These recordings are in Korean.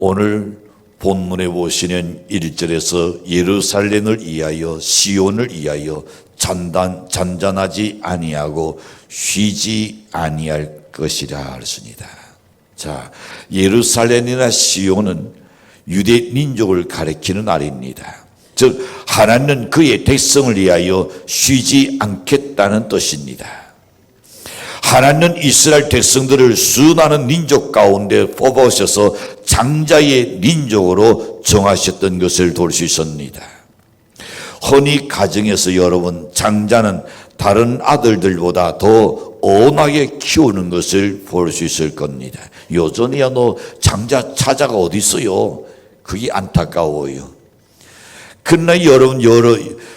오늘 본문에 보시는 1절에서 예루살렘을 위하여 시온을 위하여 잔잔하지 아니하고 쉬지 아니할 것이라 했습니다. 자, 예루살렘이나 시온은 유대 민족을 가리키는 말입니다. 즉 하나님은 그의 백성을 위하여 쉬지 않겠다는 뜻입니다. 하나님은 이스라엘 백성들을 수많은 민족 가운데 뽑아오셔서 장자의 민족으로 정하셨던 것을 볼 수 있습니다. 흔히 가정에서 여러분 장자는 다른 아들들보다 더 온하게 키우는 것을 볼 수 있을 겁니다. 요즘이야 너 장자 차자가 어디 있어요? 그게 안타까워요. 그러나 여러분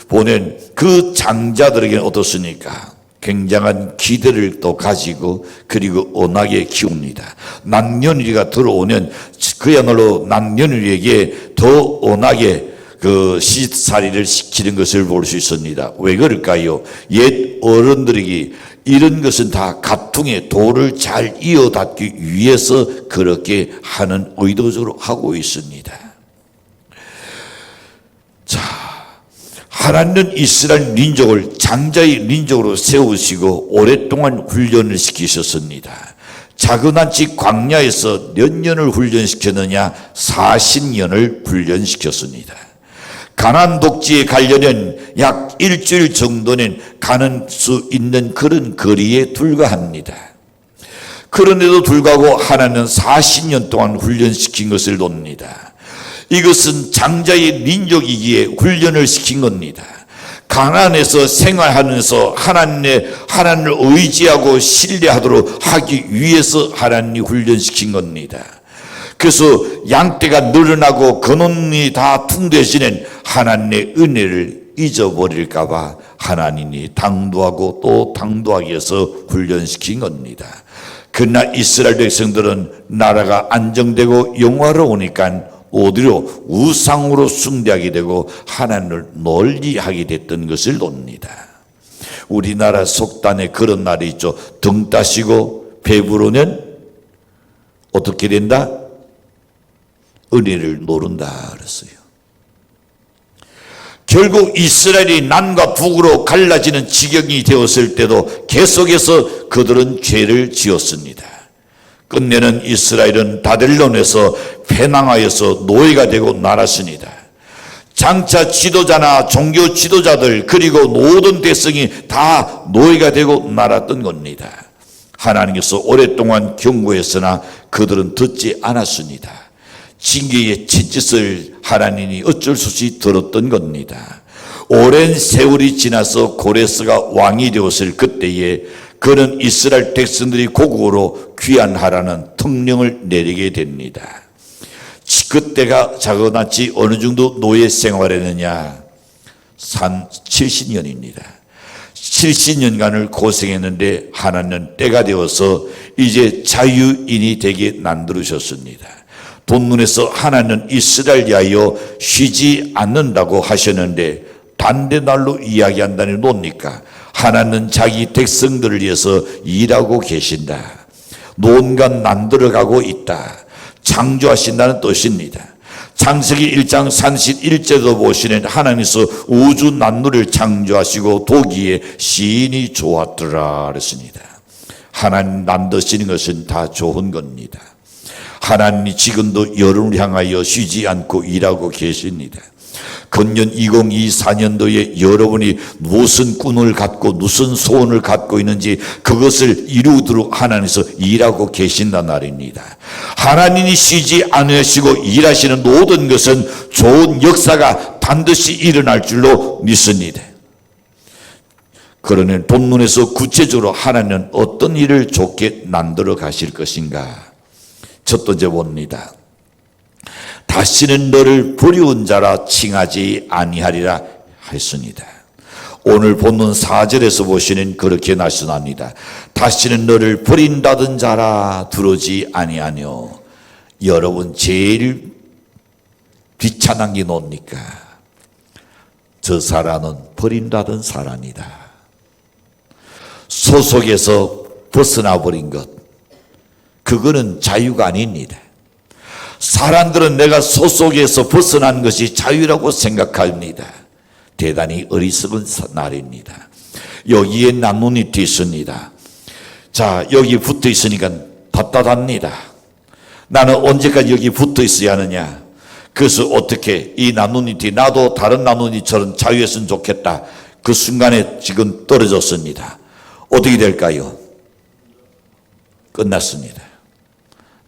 보낸 그 장자들에게는 어떻습니까? 굉장한 기대를 또 가지고 그리고 온하게 키웁니다. 남녀누리가 들어오면 그야말로 남녀누리에게 더 온하게 그 시살이를 시키는 것을 볼 수 있습니다. 왜 그럴까요? 옛 어른들에게 이런 것은 다 가풍의 도를 잘 이어닫기 위해서 그렇게 하는 의도적으로 하고 있습니다. 자, 하나님은 이스라엘 민족을 장자의 민족으로 세우시고 오랫동안 훈련을 시키셨습니다. 자그마치 광야에서 몇 년을 훈련시켰느냐? 40년을 훈련시켰습니다. 가나안 독지에 가려면 약 일주일 정도는 가는 수 있는 그런 거리에 불과합니다. 그런데도 불구하고 하나님은 40년 동안 훈련시킨 것을 봅니다. 이것은 장자의 민족이기에 훈련을 시킨 겁니다. 가나안에서 생활하면서 하나님을 의지하고 신뢰하도록 하기 위해서 하나님이 훈련시킨 겁니다. 그래서 양떼가 늘어나고 근원이 다 풍대지는 하나님의 은혜를 잊어버릴까 봐 하나님이 당도하고 또 당도하기 위해서 훈련시킨 겁니다. 그러나 이스라엘 백성들은 나라가 안정되고 영화로우니까 어디로 우상으로 숭배하게 되고 하나님을 멀리하게 됐던 것을 봅니다. 우리나라 속단에 그런 말이 있죠. 등 따시고 배부르면 어떻게 된다? 은혜를 모른다 그랬어요. 결국 이스라엘이 남과 북으로 갈라지는 지경이 되었을 때도 계속해서 그들은 죄를 지었습니다. 끝내는 이스라엘은 바벨론에서 패망하여서 노예가 되고 날았습니다. 장차 지도자나 종교 지도자들 그리고 모든 백성이 다 노예가 되고 날았던 겁니다. 하나님께서 오랫동안 경고했으나 그들은 듣지 않았습니다. 징계의 채짓을 하나님이 어쩔 수 없이 들었던 겁니다. 오랜 세월이 지나서 고레스가 왕이 되었을 그때에 그는 이스라엘 백성들이 고국으로 귀환하라는 특령을 내리게 됩니다. 그때가 자그마치 어느 정도 노예 생활했느냐? 70년입니다. 70년간을 고생했는데 하나님은 때가 되어서 이제 자유인이 되게 만들으셨습니다. 본문에서 하나님은 이스라엘 위하여 쉬지 않는다고 하셨는데 반대 날로 이야기한다니 뭡니까? 하나님은 자기 백성들을 위해서 일하고 계신다. 뭔가 만들어가고 있다. 창조하신다는 뜻입니다. 창세기 1장 31절도 보시는 하나님께서 우주 만물을 창조하시고 보기에 시인이 좋았더라 그랬습니다. 하나님 만드시는 것은 다 좋은 겁니다. 하나님이 지금도 여러분을 향하여 쉬지 않고 일하고 계십니다. 금년 2024년도에 여러분이 무슨 꿈을 갖고 무슨 소원을 갖고 있는지 그것을 이루도록 하나님께서 일하고 계신단 말입니다. 하나님이 쉬지 않으시고 일하시는 모든 것은 좋은 역사가 반드시 일어날 줄로 믿습니다. 그러면 본문에서 구체적으로 하나님은 어떤 일을 좋게 만들어 가실 것인가? 첫 번째 봅니다. 다시는 너를 버리운 자라 칭하지 아니하리라 했습니다. 오늘 본문 4절에서 보시는 그렇게 말씀합니다. 다시는 너를 버린다던 자라 두르지 아니하뇨. 여러분 제일 비참한 게 뭡니까? 저 사람은 버린다던 사람이다. 소속에서 벗어나 버린 것, 그거는 자유가 아닙니다. 사람들은 내가 소속에서 벗어난 것이 자유라고 생각합니다. 대단히 어리석은 날입니다. 여기에 나뭇잎이 있습니다. 자, 여기 붙어 있으니까 답답합니다. 나는 언제까지 여기 붙어 있어야 하느냐? 그래서 어떻게 이 나뭇잎이 나도 다른 나뭇잎처럼 자유했으면 좋겠다. 그 순간에 지금 떨어졌습니다. 어떻게 될까요? 끝났습니다.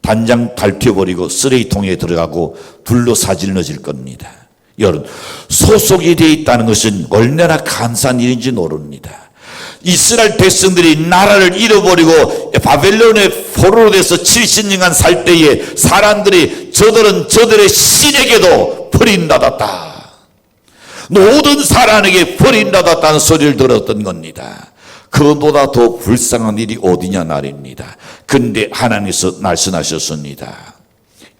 단장 밝혀버리고 쓰레기통에 들어가고 불로 사질러질 겁니다. 여러분, 소속이 되어 있다는 것은 얼마나 감사한 일인지 모릅니다. 이스라엘 백성들이 나라를 잃어버리고 바벨론의 포로로 돼서 70년간 살 때에 사람들이 저들은 저들의 신에게도 버림받았다. 모든 사람에게 버림받았다는 소리를 들었던 겁니다. 그보다 더 불쌍한 일이 어디냐 말입니다. 근데 하나님께서 말씀하셨습니다.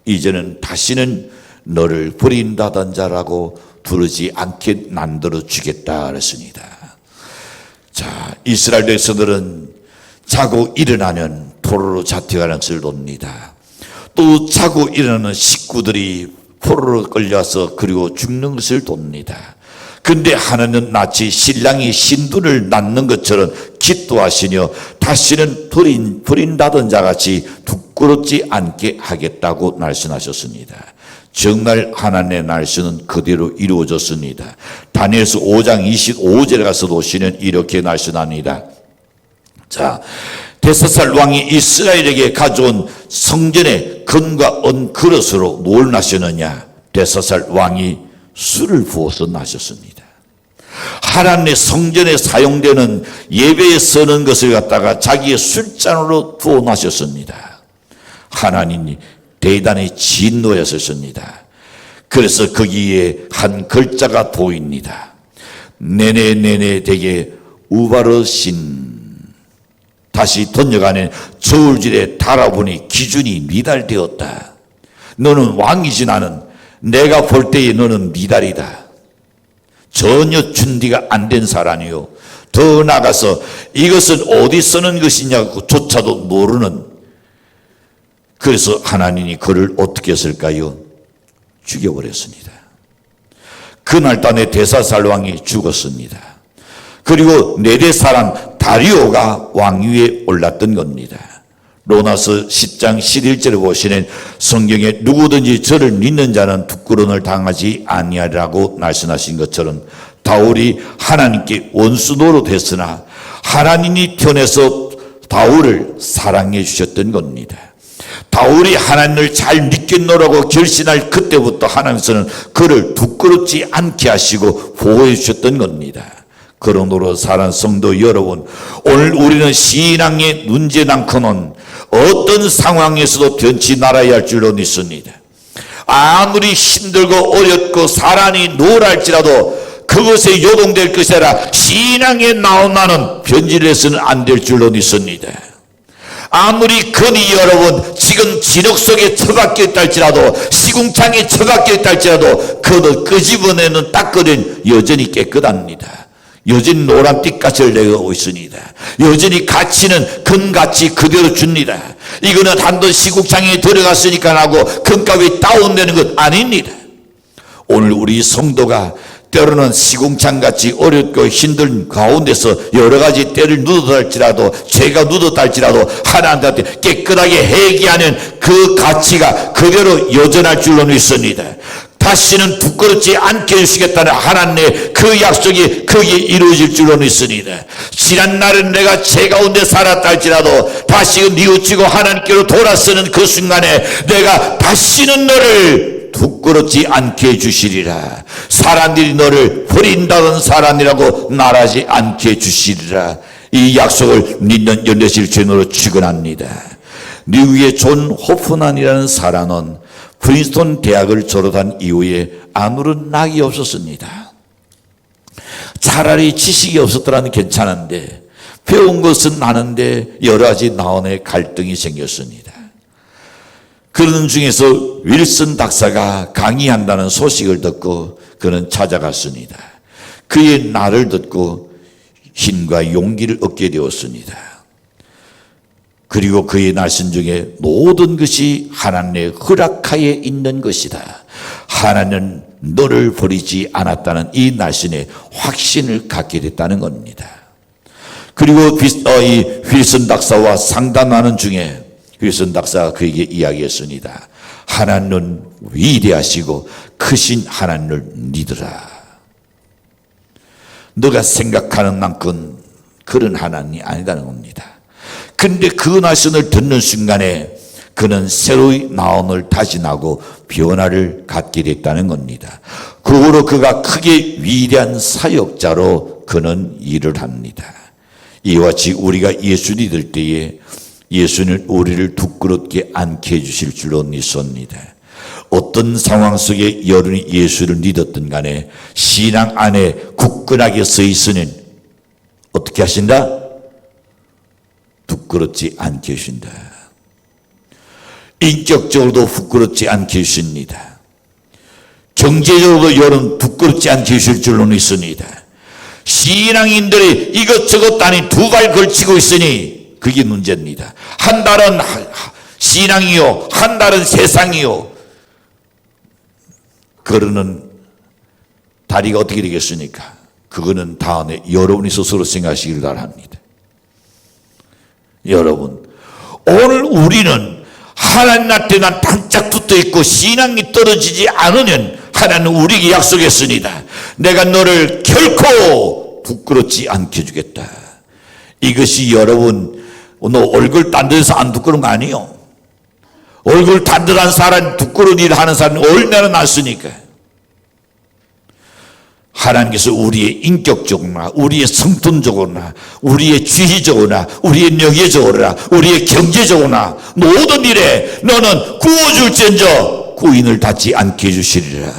이제는 다시는 너를 버린다던 자라고 부르지 않게 만들어 주겠다 그랬습니다. 자, 이스라엘 백성들은 자고 일어나면 포로로 잡혀가는 것을 봅니다. 또 자고 일어나는 식구들이 포로로 끌려서 그리고 죽는 것을 봅니다. 근데 하나님은 마치 신랑이 신부를 낳는 것처럼 기도하시며 다시는 버린다던 자같이 부끄럽지 않게 하겠다고 말씀하셨습니다. 정말 하나님의 말씀은 그대로 이루어졌습니다. 다니엘서 5장 25절에 가서 보시면 이렇게 말씀합니다. 자, 벨사살 왕이 이스라엘에게 가져온 성전의 금과 은 그릇으로 뭘 마셨느냐? 벨사살 왕이 술을 부어서 마셨습니다. 하나님의 성전에 사용되는 예배에 쓰는 것을 갖다가 자기의 술잔으로 부어 마셨습니다. 하나님이 대단히 진노하셨습니다. 그래서 거기에 한 글자가 보입니다. 네네네네 되게 우바르신. 다시 번역하는 저울질에 달아보니 기준이 미달되었다. 너는 왕이지 나는 내가 볼 때에 너는 미달이다. 전혀 준비가 안 된 사람이요. 더 나아가서 이것은 어디 쓰는 것이냐고 조차도 모르는. 그래서 하나님이 그를 어떻게 했을까요? 죽여버렸습니다. 그날따내 벨사살 왕이 죽었습니다. 그리고 네대 사람 다리오가 왕위에 올랐던 겁니다. 로마서 10장 11절에 보시는 성경에 누구든지 저를 믿는 자는 부끄러움을 당하지 아니하리라고 말씀하신 것처럼 다울이 하나님께 원수 노릇했으나 하나님이 편해서 다울을 사랑해 주셨던 겁니다. 다울이 하나님을 잘 믿겠노라고 결심할 그때부터 하나님께서는 그를 부끄럽지 않게 하시고 보호해 주셨던 겁니다. 그러므로 사랑하는 성도 여러분, 오늘 우리는 신앙의 문제 낳고는 어떤 상황에서도 변치 말아야 할 줄로 믿습니다. 아무리 힘들고 어렵고 사람이 노랄지라도 그것에 요동될 것이 아니라 신앙에 나온 나는 변질해서는 안 될 줄로 믿습니다. 아무리 건이 여러분 지금 진흙 속에 처박혀 있다 할지라도 시궁창에 처박혀 있다 할지라도 그도 끄집어내는 닦으면 여전히 깨끗합니다. 여전히 노란빛까지를 내고 있습니다. 여전히 가치는 금가치 그대로 줍니다. 이거는 한번 시국창에 들어갔으니까 하고 금값이 다운되는 것 아닙니다. 오늘 우리 성도가 때로는 시궁창같이 어렵고 힘든 가운데서 여러 가지 때를 누렸다 할지라도 죄가 누렸다 할지라도 하나님한테 깨끗하게 회개하는 그 가치가 그대로 여전할 줄로 믿습니다. 다시는 부끄럽지 않게 해주시겠다는 하나님의 그 약속이 거기에 이루어질 줄로 믿습니다. 지난 날은 내가 죄 가운데 살았다 할지라도 다시금 뉘우치고 하나님께로 돌아서는 그 순간에 내가 다시는 너를 부끄럽지 않게 해주시리라. 사람들이 너를 버린다는 사람이라고 말하지 않게 해주시리라. 이 약속을 믿는 연대실 죄노로 축원합니다. 미국의 존 호프만이라는 사람은 프린스턴 대학을 졸업한 이후에 아무런 낙이 없었습니다. 차라리 지식이 없었더라면 괜찮은데 배운 것은 많은데 여러 가지 나원의 갈등이 생겼습니다. 그런 중에서 윌슨 박사가 강의한다는 소식을 듣고 그는 찾아갔습니다. 그의 말을 듣고 힘과 용기를 얻게 되었습니다. 그리고 그의 날씬 중에 모든 것이 하나님의 허락하에 있는 것이다. 하나님은 너를 버리지 않았다는 이 날씬의 확신을 갖게 됐다는 겁니다. 그리고 이 윌슨 박사와 상담하는 중에 윌슨 박사가 그에게 이야기했습니다. 하나님은 위대하시고 크신 하나님을 믿으라. 너가 생각하는 만큼 그런 하나님이 아니다는 겁니다. 근데 그 말씀을 듣는 순간에 그는 새로이 나음을 다시 나고 변화를 갖게 됐다는 겁니다. 그 후로 그가 크게 위대한 사역자로 그는 일을 합니다. 이와 같이 우리가 예수 믿을 때에 예수는 우리를 부끄럽게 않게 해주실 줄로 믿습니다. 어떤 상황 속에 여러분이 예수를 믿었든 간에 신앙 안에 굳건하게 서 있으니 어떻게 하신다? 부끄럽지 않게 하신다. 인격적으로도 부끄럽지 않게 하십니다. 경제적으로도 여러분 부끄럽지 않게 하실 줄로 믿습니다. 신앙인들이 이것저것 아닌 두 발 걸치고 있으니 그게 문제입니다. 한 달은 신앙이요, 한 달은 세상이요. 그러는 다리가 어떻게 되겠습니까? 그거는 다음에 여러분이 스스로 생각하시길 바랍니다. 여러분, 오늘 우리는 하나님 앞에 난 반짝 붙어 있고 신앙이 떨어지지 않으면 하나님은 우리에게 약속했습니다. 내가 너를 결코 부끄럽지 않게 해주겠다. 이것이 여러분, 너 얼굴 딴 데서 안 부끄러운 거 아니에요. 얼굴 단단한 사람, 부끄러운 일을 하는 사람이 얼마나 많습니까? 하나님께서 우리의 인격적으로나 우리의 성품적으로나 우리의 지휘적으로나 우리의 명예적으로나 우리의 경제적으로나 모든 일에 너는 구워줄지언정 구인을 닫지 않게 해주시리라.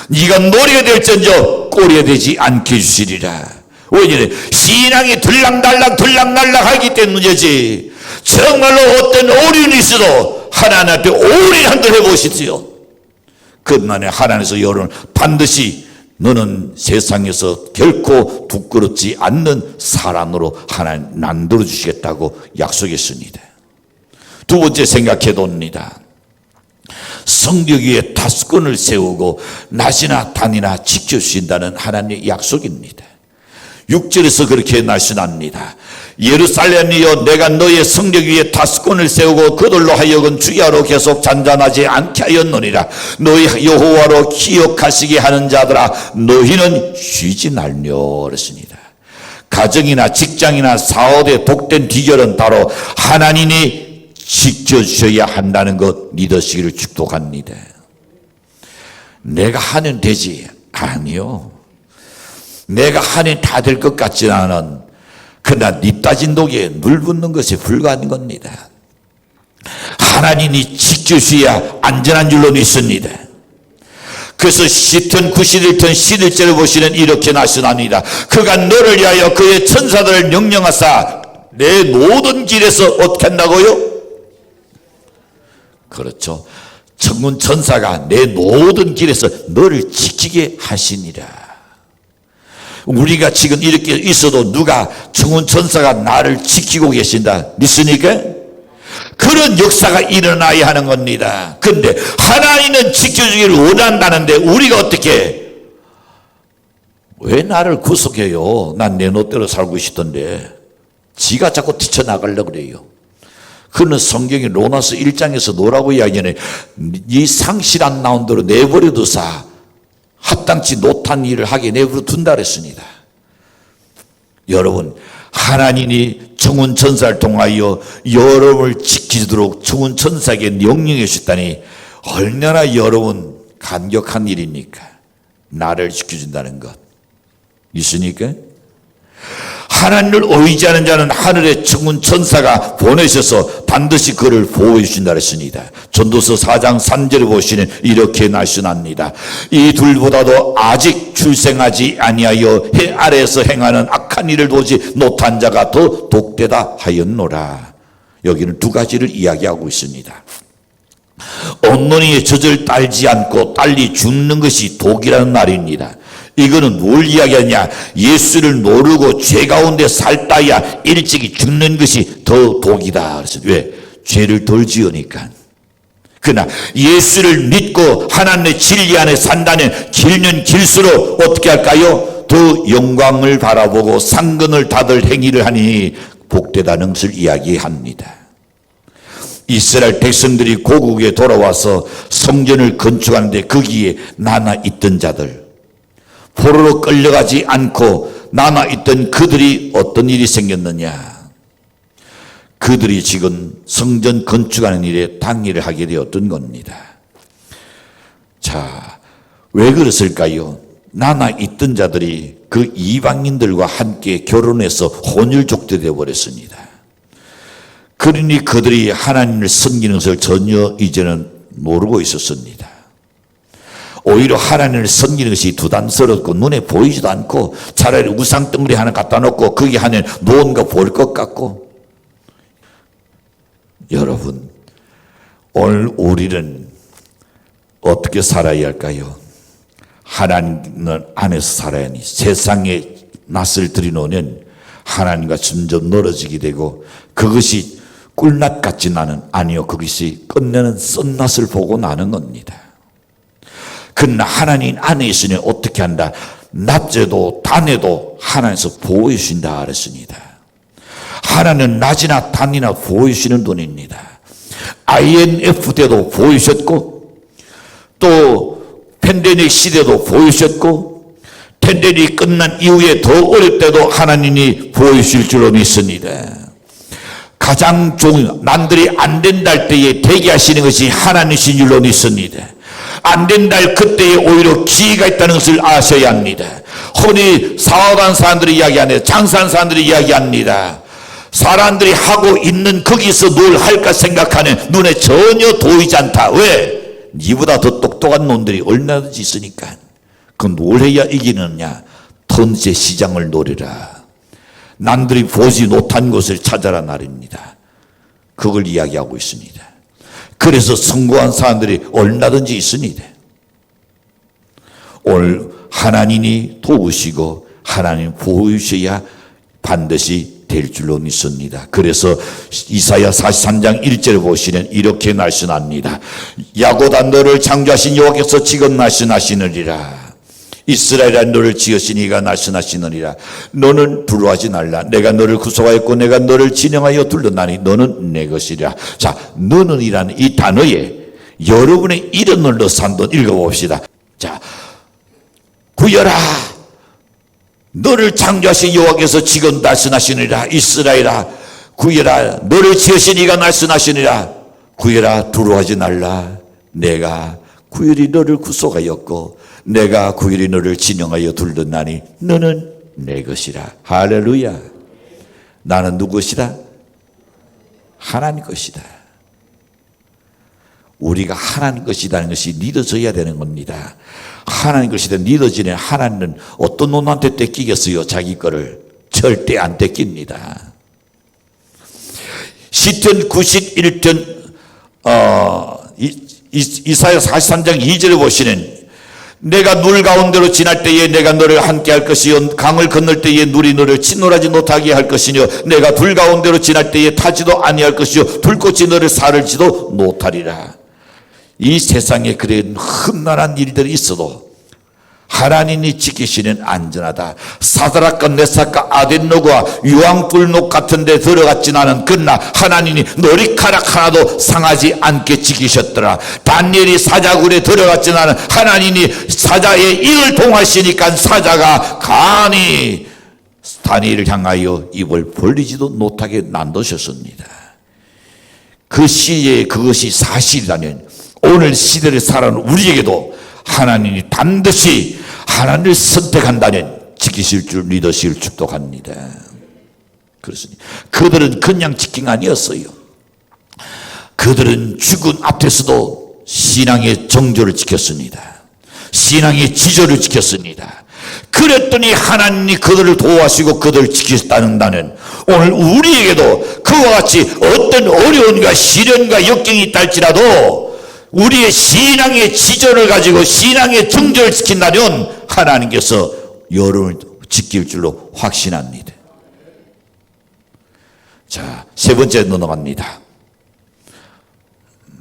네가 머리가 될지언정 꼬리가 되지 않게 해주시리라. 왜냐하면 신앙이 들락날락 하기 때문이지. 정말로 어떤 어려움이 있어도 하나님 앞에 오래 한번 해보십시오. 그만에 하나님께서 여러분 반드시 너는 세상에서 결코 부끄럽지 않는 사람으로 하나님 만들어 주시겠다고 약속했습니다. 두 번째 생각해 봅니다. 성벽 위에 다스권을 세우고 낮이나 밤이나 지켜주신다는 하나님의 약속입니다. 6절에서 그렇게 말씀합니다. 예루살렘이여 내가 너의 성벽 위에 다스권을 세우고 그들로 하여금 주야로 계속 잔잔하지 않게 하였노니라. 너희 여호와로 기억하시게 하는 자들아 너희는 쉬지 말며 그랬습니다. 가정이나 직장이나 사업에 복된 비결은 바로 하나님이 지켜주셔야 한다는 것 믿으시기를 축복합니다. 내가 하면 되지. 아니요. 내가 하면 다 될 것 같지는 않은 그러나 니 따진 독에 물 붓는 것에 불과한 겁니다. 하나님이 지켜주셔야 안전한 줄로 믿습니다. 그래서 시편 91편 11절을 보시는 이렇게 말씀합니다. 그가 너를 위하여 그의 천사들을 명령하사 내 모든 길에서 어떻게 한다고요? 그렇죠. 천군 천사가 내 모든 길에서 너를 지키게 하시니라. 우리가 지금 이렇게 있어도 누가 천군 천사가 나를 지키고 계신다 믿습니까? 그런 역사가 일어나야 하는 겁니다. 근데 하나님은 지켜주기를 원한다는데 우리가 어떻게 왜 나를 구속해요? 난 내 멋대로 살고 싶던데 지가 자꾸 뛰쳐나가려고 그래요. 그는 성경이 로마서 1장에서 노라고 이야기하네. 이 상실 안 나온 대로 내버려두사 합당치 못한 일을 하게 내버려 둔다 그랬습니다. 여러분, 하나님이 천군 천사를 통하여 여러분을 지키도록 천군 천사에게 명령해 주셨다니 얼마나 여러분 감격한 일입니까? 나를 지켜준다는 것 있으니까 하나님을 의지하는 자는 하늘의 천군 천사가 보내셔서 반드시 그를 보호해 주신다 그랬습니다. 전도서 4장 3절에 보시는 이렇게 말씀합니다. 이 둘보다도 아직 출생하지 아니하여 해 아래에서 행하는 악한 일을 보지 못한 자가 더 독되다 하였노라. 여기는 두 가지를 이야기하고 있습니다. 온전히 젖을 딸지 않고 딸리 죽는 것이 독이라는 말입니다. 이거는 뭘 이야기하냐? 예수를 모르고 죄 가운데 살다야 일찍이 죽는 것이 더 독이다. 그래서 왜? 죄를 덜 지으니까. 그러나 예수를 믿고 하나님의 진리 안에 산다는 길면 길수록 어떻게 할까요? 더 영광을 바라보고 상근을 닫을 행위를 하니 복되다는 것을 이야기합니다. 이스라엘 백성들이 고국에 돌아와서 성전을 건축하는데 거기에 나나 있던 자들, 포로로 끌려가지 않고 남아 있던 그들이 어떤 일이 생겼느냐? 그들이 지금 성전 건축하는 일에 당일을 하게 되었던 겁니다. 자, 왜 그랬을까요? 남아 있던 자들이 그 이방인들과 함께 결혼해서 혼혈족들이 되어버렸습니다. 그러니 그들이 하나님을 섬기는 것을 전혀 이제는 모르고 있었습니다. 오히려 하나님을 섬기는 것이 부담스럽고 눈에 보이지도 않고 차라리 우상덩어리 하나 갖다 놓고 거기 하면 무언가 볼 것 같고. 여러분, 오늘 우리는 어떻게 살아야 할까요? 하나님 안에서 살아야 하니 세상에 낯을 들이놓으면 하나님과 점점 멀어지게 되고 그것이 꿀맛 같지 나는 아니요, 그것이 끝내는 쓴맛을 보고 나는 겁니다. 그러나 하나님 안에 있으니 어떻게 한다? 낮에도 밤에도 하나님께서 보호해 주신다 그랬습니다. 하나님은 낮이나 밤이나 보호해 주시는 분입니다. IMF 때도 보호해 주셨고 또 팬데믹 시대도 보호해 주셨고 팬데믹이 끝난 이후에 더 어릴 때도 하나님이 보호해 주실 줄로 믿습니다. 가장 좋은 남들이 안 된다 할 때에 대기하시는 것이 하나님이신 줄로 믿습니다. 안 된다 할 그때에 오히려 기회가 있다는 것을 아셔야 합니다. 흔히 사업한 사람들이 이야기합니다. 장사한 사람들이 이야기합니다. 사람들이 하고 있는 거기서 뭘 할까 생각하는 눈에 전혀 보이지 않다. 왜? 니보다 더 똑똑한 놈들이 얼마든지 있으니까. 그건 뭘 해야 이기느냐? 턴세 시장을 노리라. 남들이 보지 못한 것을 찾아라 말입니다. 그걸 이야기하고 있습니다. 그래서 성공한 사람들이 얼마든지 있습니다. 오늘 하나님이 도우시고 하나님 보호주셔야 반드시 될 줄로 믿습니다. 그래서 이사야 43장 1절을 보시면 이렇게 말씀합니다. 야곱아 너를 창조하신 여호와께서 지금 말씀하시느니라. 이스라엘아 너를 지으시니가 말씀하시느니라. 너는 두려워하지 말라. 내가 너를 구속하였고 내가 너를 진영하여 둘렀나니 너는 내 것이라. 자, 너는이라는 이 단어에 여러분의 이름을 넣어서 한번 읽어봅시다. 자, 구여라. 너를 창조하신 여호와께서 지금 말씀하시느니라. 이스라엘아 구여라. 너를 지으시니가 말씀하시느니라. 구여라 두려워하지 말라. 내가 구여리 너를 구속하였고 내가 구여리 너를 진영하여 둘렀나니 너는 내 것이라. 할렐루야. 나는 누구 것이다? 하나님 것이다. 우리가 하나님 것이라는 것이 믿어져야 되는 겁니다. 하나님 것이다 믿어지는 하나님은 어떤 놈한테 떼끼겠어요? 자기 거를 절대 안 떼낍니다. 시편 91편 이사야 43장 2절을 보시는 내가 nur 가운데로 지날 때에 내가 너를 함께 할 것이요 강을 건널 때에 물이 너를 침몰하지 못하게 할 것이요 내가 불 가운데로 지날 때에 타지도 아니할 것이요 불꽃이 너를 사를지도 못하리라. 이 세상에 그런 흠난한 일들이 있어도 하나님이 지키시는 안전하다. 사드락과 메삭과 아벳노고가 유황불목 같은 데 들어갔진 않은 그러나 하나님이 머리카락 하나도 상하지 않게 지키셨더라. 다니엘이 사자굴에 들어갔진 않은 하나님이 사자의 입을 봉하시니까 사자가 간이 다니엘을 향하여 입을 벌리지도 못하게 만드셨습니다. 그 시에 그것이 사실이라면 오늘 시대를 살아가는 우리에게도 하나님이 반드시 하나님을 선택한다면 지키실 줄 믿으실 축복합니다. 그렇습니다. 그들은 그냥 지킨 게 아니었어요. 그들은 죽은 앞에서도 신앙의 정조를 지켰습니다. 신앙의 지조를 지켰습니다. 그랬더니 하나님이 그들을 도와주시고 그들을 지키셨다는 오늘 우리에게도 그와 같이 어떤 어려움과 시련과 역경이 있다 할지라도 우리의 신앙의 지존을 가지고 신앙의 정절을 지킨다면 하나님께서 여론을 지킬 줄로 확신합니다. 자, 세 번째 넘어갑니다.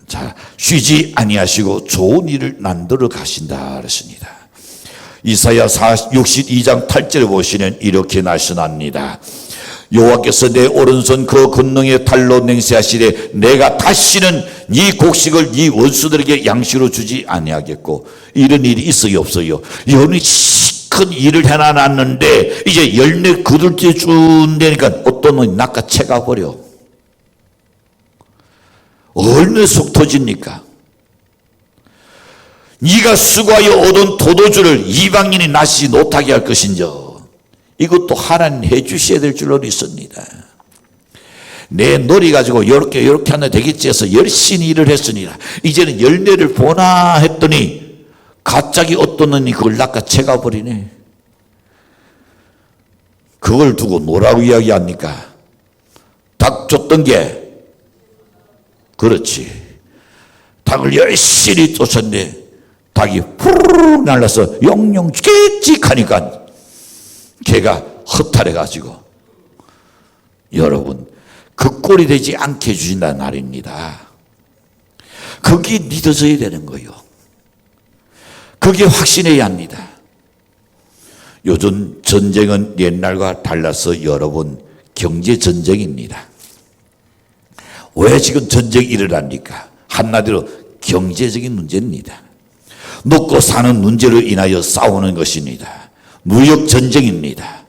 자, 쉬지 아니하시고 좋은 일을 만들어 가신다 그랬습니다. 이사야 62장 8절에 보시면 이렇게 말씀합니다. 여호와께서 내 오른손 그 권능의 달로 맹세하시되 내가 다시는 네 곡식을 네 원수들에게 양식으로 주지 아니하겠고. 이런 일이 있어요 없어요? 여러분이 큰 일을 해놔놨는데 이제 열매 거둘 때 준다니까 어떤 놈이 낚아채가 버려. 얼마나 속 터집니까? 네가 수고하여 얻은 도도주를 이방인이 나시지 못하게 할 것인저. 이것도 하나님 해주셔야 될 줄로 있습니다. 내 놀이 가지고 이렇게 하면 되겠지 해서 열심히 일을 했으니라. 이제는 열매를 보나 했더니 갑자기 어떤 놈이 그걸 낚아채가 버리네. 그걸 두고 뭐라고 이야기합니까? 닭 줬던 게 그렇지. 닭을 열심히 쫓았는데 닭이 푸르르 날라서 영영 깨찍하니까 걔가 허탈해가지고 여러분 그 꼴이 되지 않게 해주신다는 말입니다. 그게 믿어져야 되는 거예요. 그게 확신해야 합니다. 요즘 전쟁은 옛날과 달라서 여러분 경제전쟁입니다. 왜 지금 전쟁이 일어납니까? 한마디로 경제적인 문제입니다. 먹고 사는 문제로 인하여 싸우는 것입니다. 무역전쟁입니다.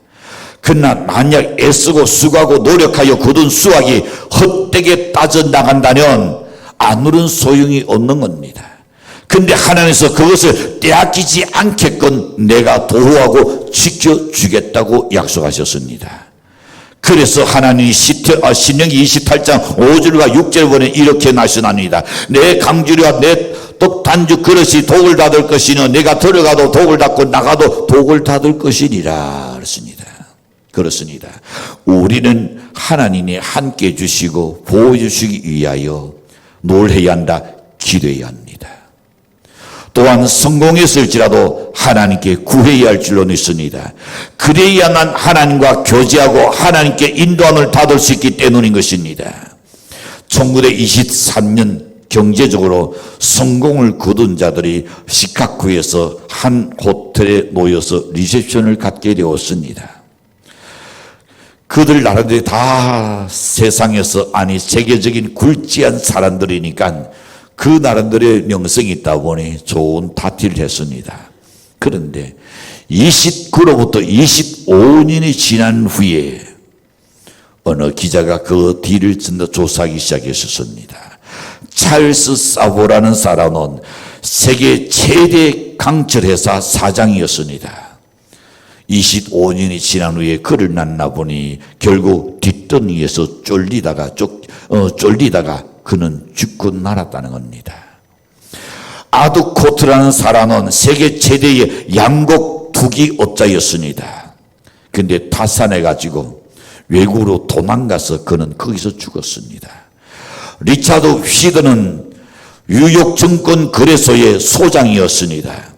그러나 만약 애쓰고 수고하고 노력하여 거둔 수확이 헛되게 빠져나간다면 아무런 소용이 없는 겁니다. 근데 하나님께서 그것을 빼앗기지 않게끔 내가 보호하고 지켜주겠다고 약속하셨습니다. 그래서 하나님이 신명기 28장 5절과 6절 보면 이렇게 말씀합니다. 내 강주리와 내 떡단주 그릇이 독을 닫을 것이니 내가 들어가도 독을 닫고 나가도 독을 닫을 것이니라 그렇습니다. 그렇습니다. 우리는 하나님이 함께 해주시고 보호해 주시기 위하여 뭘 해야 한다? 기도해야 합니다. 또한 성공했을지라도 하나님께 구해야 할 줄로 믿습니다. 그래야만 하나님과 교제하고 하나님께 인도함을 받을 수 있기 때문인 것입니다. 1923년 경제적으로 성공을 거둔 자들이 시카고에서 한 호텔에 모여서 리셉션을 갖게 되었습니다. 그들 나라들이 다 세상에서 아니 세계적인 굴지한 사람들이니까 그 나라들의 명성이 있다 보니 좋은 파티를 했습니다. 그런데 29로부터 25년이 지난 후에 어느 기자가 그 뒤를 조사하기 시작했었습니다. 찰스 사보라는 사람은 세계 최대 강철회사 사장이었습니다. 25년이 지난 후에 그를 만나보니 결국 뒷등에서 쫄리다가 그는 죽고 말았다는 겁니다. 아두코트라는 사람은 세계 최대의 양곡 투기 업자였습니다. 근데 타산해가지고 외국으로 도망가서 그는 거기서 죽었습니다. 리차드 휘드는 뉴욕 증권 거래소의 소장이었습니다.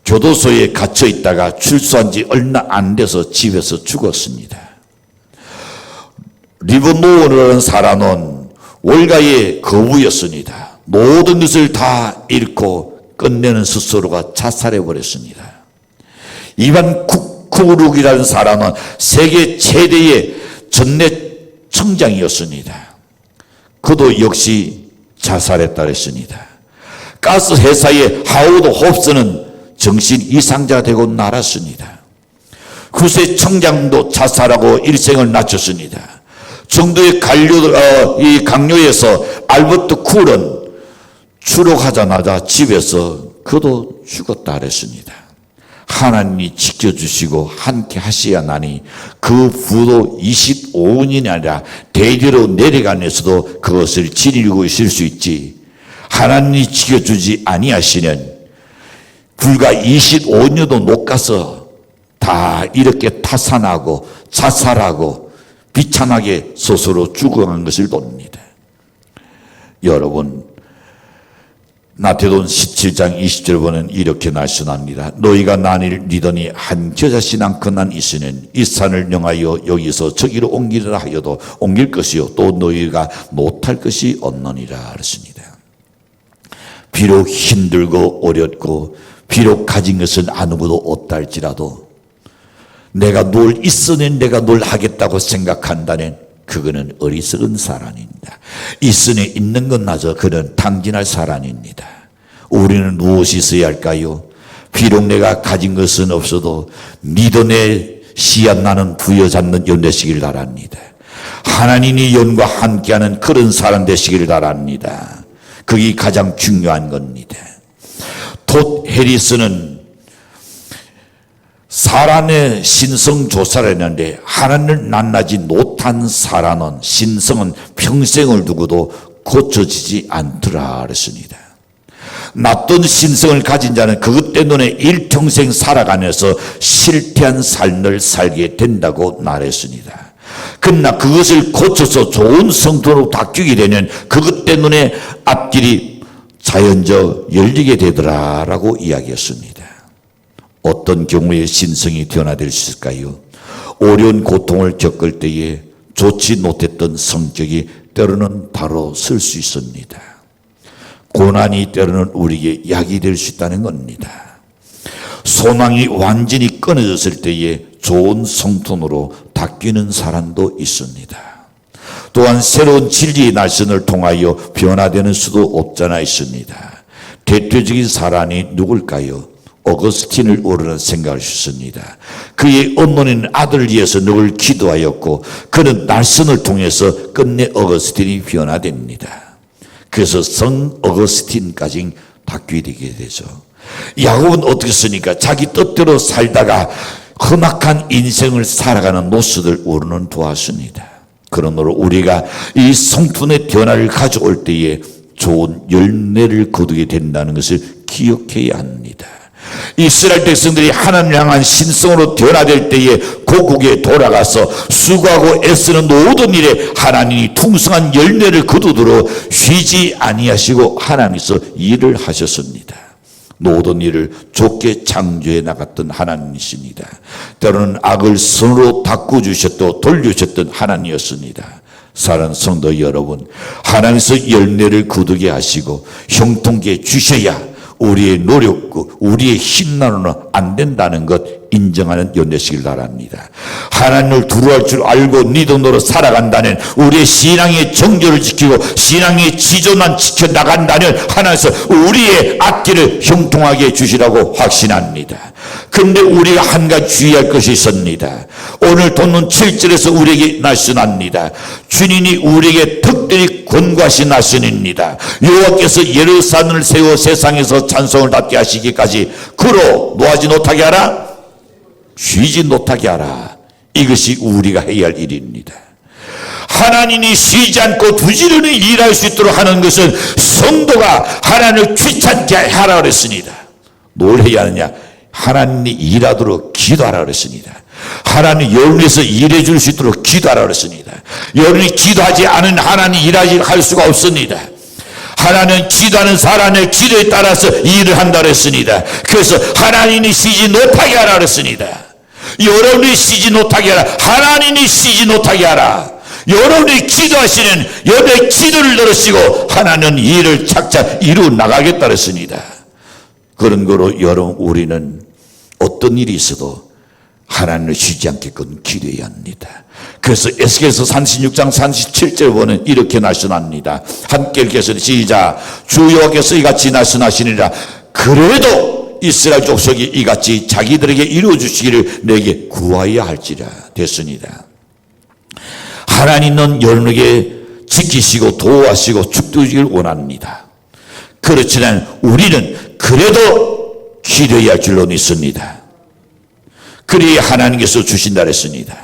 교도소에 갇혀 있다가 출소한 지 얼마 안 돼서 집에서 죽었습니다. 리버노어라는 사람은 월가의 거부였습니다. 모든 것을 다 잃고 끝내는 스스로가 자살해 버렸습니다. 이반 쿠크룩이라는 사람은 세계 최대의 전내청장이었습니다. 그도 역시 자살했다 했습니다. 가스 회사의 하워드 홉스는 정신 이상자가 되고 말았습니다. 구세 청장도 자살하고 일생을 마쳤습니다. 정도의 강요에서 알버트 쿨은 추록하자마자 집에서 그도 죽었다 그랬습니다. 하나님이 지켜주시고 함께 하셔야하니 그 후도 25년이 아니라 대대로 내려가면서도 그것을 지니고 있을 수 있지. 하나님이 지켜주지 아니하시면 불과 25년도 못 가서 다 이렇게 타산하고 자살하고 비참하게 스스로 죽어간 것을 봅니다. 여러분, 마태복음 17장 20절 보면 이렇게 말씀합니다. 너희가 나를 믿으니 한 겨자씨 않건한 이스는 이 산을 명하여 여기서 저기로 옮기라 하여도 옮길 것이요 또 너희가 못할 것이 없느니라 그랬습니다. 비록 힘들고 어렵고 비록 가진 것은 아무것도 없다 할지라도 내가 뭘 있으면 내가 뭘 하겠다고 생각한다는 그거는 어리석은 사람입니다. 있으니 있는 것마저 그는 탕진할 사람입니다. 우리는 무엇이 있어야 할까요? 비록 내가 가진 것은 없어도 믿음의 씨앗 나는 부여잡는 연 되시길 바랍니다. 하나님이 연과 함께하는 그런 사람 되시길 바랍니다. 그게 가장 중요한 겁니다. 톳 해리스는 사람의 신성 조사를 했는데 하나님을 만나지 못한 사람은 신성은 평생을 두고도 고쳐지지 않더라 그랬습니다. 낯선 신성을 가진 자는 그것 때문에 일평생 살아가면서 실패한 삶을 살게 된다고 말했습니다. 그러나 그것을 고쳐서 좋은 성도로 바뀌게 되면 그것 때문에 앞길이 자연적 열리게 되더라라고 이야기했습니다. 어떤 경우에 신성이 변화될 수 있을까요? 어려운 고통을 겪을 때에 좋지 못했던 성격이 때로는 바로 설 수 있습니다. 고난이 때로는 우리에게 약이 될 수 있다는 겁니다. 소망이 완전히 끊어졌을 때에 좋은 성품으로 바뀌는 사람도 있습니다. 또한 새로운 진리의 날선을 통하여 변화되는 수도 없잖아 있습니다. 대표적인 사람이 누굴까요? 어거스틴을 우리는 생각할 수 있습니다. 그의 어머니는 아들을 위해서 늘 기도하였고 그는 날선을 통해서 끝내 어거스틴이 변화됩니다. 그래서 성 어거스틴까지 바뀌게 되게 되죠. 야곱은 어떻게 쓰니까 자기 뜻대로 살다가 험악한 인생을 살아가는 모습을 우리는 도왔습니다. 그러므로 우리가 이 성품의 변화를 가져올 때에 좋은 열매를 거두게 된다는 것을 기억해야 합니다. 이스라엘 백성들이 하나님을 향한 신성으로 변화될 때에 고국에 돌아가서 수고하고 애쓰는 모든 일에 하나님이 풍성한 열매를 거두도록 쉬지 아니하시고 하나님께서 일을 하셨습니다. 모든 일을 좋게 창조해 나갔던 하나님이십니다. 때로는 악을 선으로 바꿔주셨고 돌려주셨던 하나님이었습니다. 사랑하는 성도 여러분, 하나님께서 열매를 거두게 하시고 형통케 주셔야 우리의 노력과 우리의 힘만으로는 안 된다는 것 인정하는 연대시길 바랍니다. 하나님을 두려워할 줄 알고 믿음으로 살아간다는 우리의 신앙의 정조를 지키고 신앙의 지존만 지켜나간다는 하나님께서 우리의 앞길을 형통하게 해주시라고 확신합니다. 그런데 우리가 한 가지 주의할 것이 있습니다. 오늘 본문 7절에서 우리에게 말씀합니다. 주님이 우리에게 특별히 권고하신 말씀입니다. 여호와께서 예루살렘을 세워 세상에서 찬송을 받게 하시기까지 그로 노하지 못하게 하라, 쉬지 못하게 하라. 이것이 우리가 해야 할 일입니다. 하나님이 쉬지 않고 부지런히 일할 수 있도록 하는 것은 성도가 하나님을 귀찮게 하라 그랬습니다. 뭘 해야 하느냐? 하나님이 일하도록 기도하라 그랬습니다. 하나님 여러분에서 일해 줄 수 있도록 기도하라 그랬습니다. 여러분이 기도하지 않은 하나님 일하지 할 수가 없습니다. 하나님은 기도하는 사람의 기도에 따라서 일을 한다 그랬습니다. 그래서 하나님이 쉬지 못하게 하라 그랬습니다. 여러분이 쉬지 못하게 하라. 하나님이 쉬지 못하게 하라. 여러분이 기도하시는 여러분의 기도를 들으시고 하나님은 일을 착착 이루어 나가겠다 그랬습니다. 그런 거로 여러분 우리는 어떤 일이 있어도 하나님을 쉬지 않게끔 기도해야 합니다. 그래서 에스겔서 36장 37절 보면 이렇게 말씀합니다. 함께 읽겠습니다. 시작. 주 여호와께서 이같이 말씀하시니라. 그래도 이스라엘 족속이 이같이 자기들에게 이루어주시기를 내게 구하여야 할지라 됐습니다. 하나님은 여러분에게 지키시고 도와하시고 축도해주기를 원합니다. 그렇지만 우리는 그래도 기도해야 할 줄로 믿습니다. 그리야 하나님께서 주신다 그랬습니다.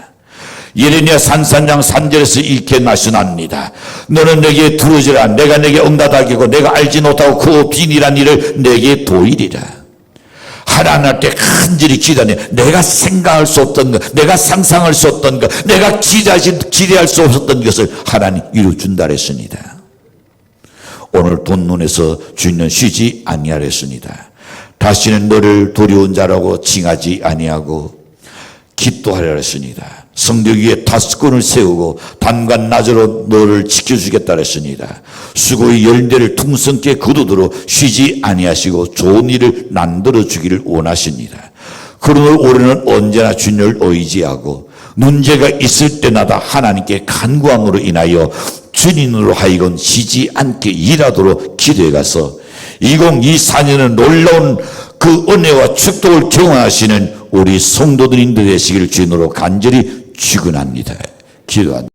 예레미야 산산장 3절에서 이렇게 말씀합니다. 너는 내게 두려지라. 내가 내게 응답하겠고 내가 알지 못하고 그 비밀한 일을 내게 보이리라. 하나님한테 간절히 기도하네. 내가 생각할 수 없던 것, 내가 상상할 수 없던 것, 내가 기대할 수 없었던 것을 하나님 이루어준다 그랬습니다. 오늘 돈 눈에서 주인은 쉬지 아니하랬습니다. 다시는 너를 두려운 자라고 칭하지 아니하고 기도하려 했습니다. 성벽 위에 5건을 세우고 밤과 낮으로 너를 지켜주겠다 했습니다. 수고의 열대를 퉁성께 거두도록 쉬지 아니하시고 좋은 일을 만들어 주기를 원하십니다. 그러므로 우리는 언제나 주님을 의지하고 문제가 있을 때마다 하나님께 간구함으로 인하여 주님으로 하여금 쉬지 않게 일하도록 기도해 가서 2024년은 놀라운 그 은혜와 축복을 경험하시는 우리 성도들인들 되시기를 주님으로 간절히 축원합니다. 기도합니다.